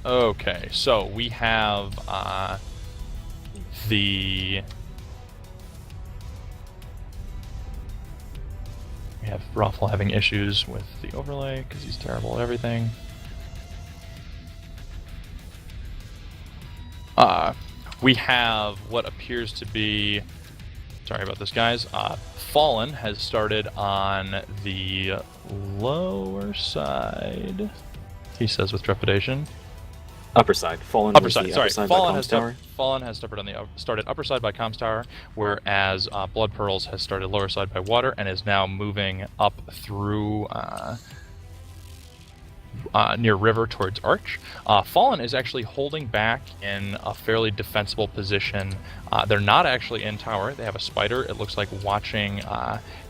Okay, so we have the we have Ruffle having issues with the overlay because he's terrible at everything. We have what appears to be, sorry about this, guys. Fallen has started on the lower side, he says with trepidation. Upper side. Fallen Upper was side, the sorry. upper side Fallen by has, Comms Tower. Fallen has started upper side by Comms Tower, whereas Blood Pearls has started lower side by Water and is now moving up through near river towards Arch. Fallen is actually holding back in a fairly defensible position. They're not actually in tower. They have a spider. It looks like watching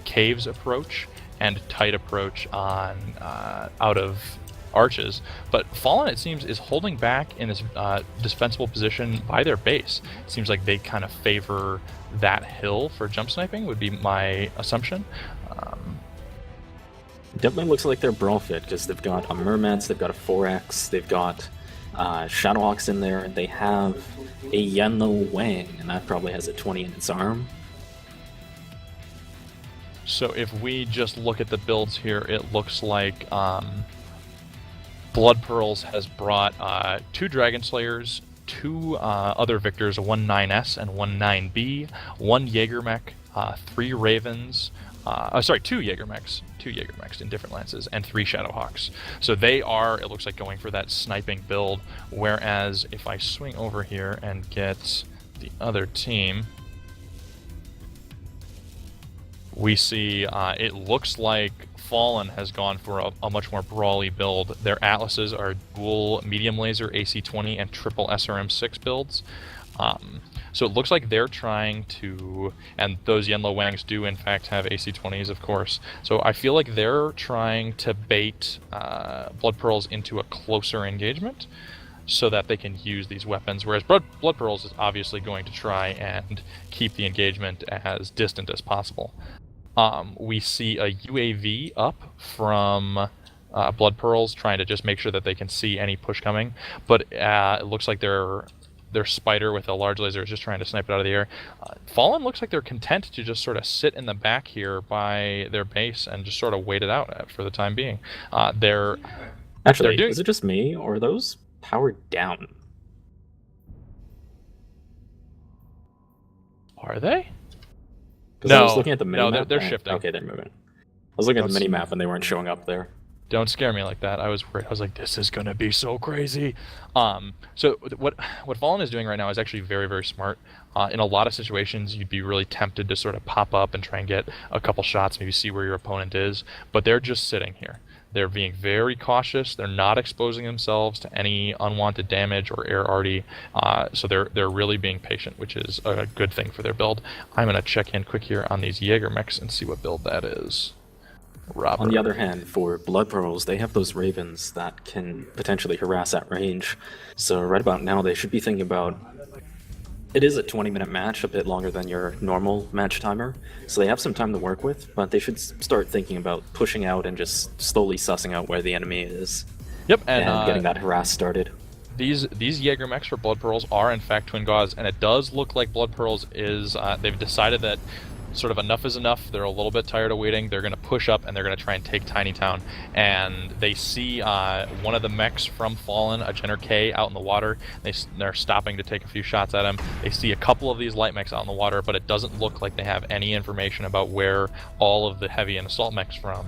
caves approach and tight approach on out of arches, but Fallen, it seems, is holding back in this defensible position by their base. It seems like they kind of favor that hill for jump sniping, would be my assumption. Definitely looks like they're brawl fit because they've got a Mermans, they've got a 4X, they've got Shadowhawks in there, and they have a Yanlo Wang, and that probably has a 20 in its arm. So if we just look at the builds here, it looks like Blood Pearls has brought 2 Dragon Slayers, 2 other Victors, one 9S and one 9B, 1 Jaegermech, 3 Ravens, 2 Jaegermechs, 2 Jaegermechs in different lances, and 3 Shadowhawks. So they are, it looks like, going for that sniping build, whereas if I swing over here and get the other team, we see it looks like Fallen has gone for a much more brawly build. Their Atlases are dual medium laser AC-20 and triple SRM-6 builds. So it looks like they're trying to, and those Yenlo Wangs do in fact have AC-20s, of course. So I feel like they're trying to bait Blood Pearls into a closer engagement so that they can use these weapons, whereas Blood Pearls is obviously going to try and keep the engagement as distant as possible. We see a UAV up from Blood Pearls trying to just make sure that they can see any push coming, but it looks like their spider with a large laser is just trying to snipe it out of the air. Fallen looks like they're content to just sort of sit in the back here by their base and just sort of wait it out for the time being. Actually, is it just me, or are those powered down? Are they? Because I was looking at the minimap. No, they're shifting. Okay, they're moving. I was looking at the minimap and they weren't showing up there. Don't scare me like that. I was worried. I was like, this is going to be so crazy. So what Fallen is doing right now is actually very, very smart. In a lot of situations, you'd be really tempted to sort of pop up and try and get a couple shots, maybe see where your opponent is. But they're just sitting here. They're being very cautious. They're not exposing themselves to any unwanted damage or air arty. So they're really being patient, which is a good thing for their build. I'm going to check in quick here on these Jaegermechs and see what build that is. Robert. On the other hand, for Blood Pearls, they have those Ravens that can potentially harass at range. So right about now, they should be thinking about... It is a 20-minute match, a bit longer than your normal match timer, so they have some time to work with, but they should start thinking about pushing out and just slowly sussing out where the enemy is. Yep, and getting that harass started. These Jaegermechs for Blood Pearls are in fact Twin Gauze, and it does look like Blood Pearls is... they've decided that sort of enough is enough. They're a little bit tired of waiting. They're going to push up and they're going to try and take Tiny Town. And they see one of the mechs from Fallen, a Jenner K, out in the water. They're stopping to take a few shots at him. They see a couple of these light mechs out in the water, but it doesn't look like they have any information about where all of the heavy and assault mechs from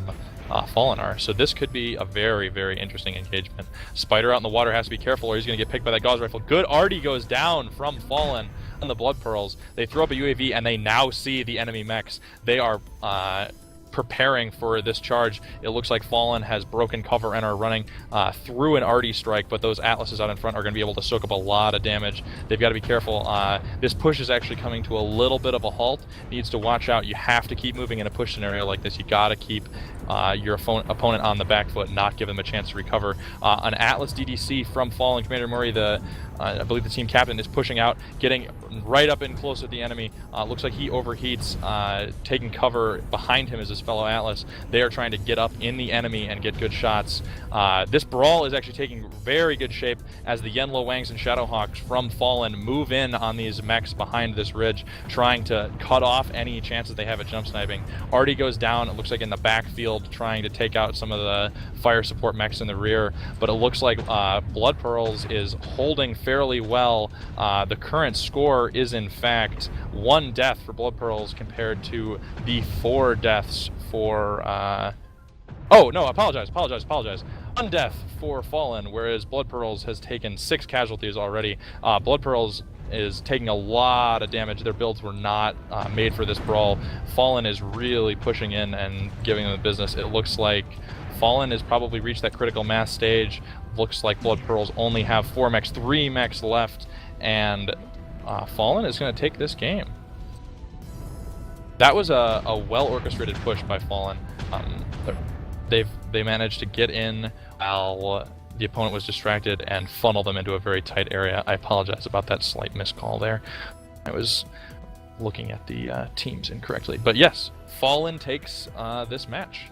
Fallen are. So this could be a very, very interesting engagement. Spider out in the water has to be careful or he's going to get picked by that Gauze rifle. Good arty goes down from Fallen on the Blood Pearls. They throw up a UAV and they now see the enemy mechs. They are preparing for this charge. It looks like Fallen has broken cover and are running through an arty strike, but those Atlases out in front are going to be able to soak up a lot of damage. They've got to be careful. This push is actually coming to a little bit of a halt. Needs to watch out. You have to keep moving in a push scenario like this. You got to keep your opponent on the back foot, not give them a chance to recover. An Atlas DDC from Fallen. Commander Murray, I believe the team captain, is pushing out, getting right up in close with the enemy. Looks like he overheats, taking cover. Behind him is his fellow Atlas. They are trying to get up in the enemy and get good shots. This brawl is actually taking very good shape as the Yenlo Wangs and Shadowhawks from Fallen move in on these mechs behind this ridge, trying to cut off any chances they have at jump sniping. Artie goes down, it looks like in the backfield, trying to take out some of the fire support mechs in the rear, but it looks like Blood Pearls is holding fairly well. The current score is in fact 1 death for Blood Pearls compared to the 4 deaths for oh no, apologize. 1 death for Fallen, whereas Blood Pearls has taken 6 casualties already. Blood Pearls is taking a lot of damage. Their builds were not made for this brawl. Fallen is really pushing in and giving them the business. It looks like Fallen has probably reached that critical mass stage. Looks like Blood Pearls only have 4 mechs, 3 mechs left, and Fallen is going to take this game. That was a well-orchestrated push by Fallen. They managed to get in while the opponent was distracted and funnel them into a very tight area. I apologize about that slight miscall there. I was looking at the teams incorrectly. But yes, Fallen takes this match.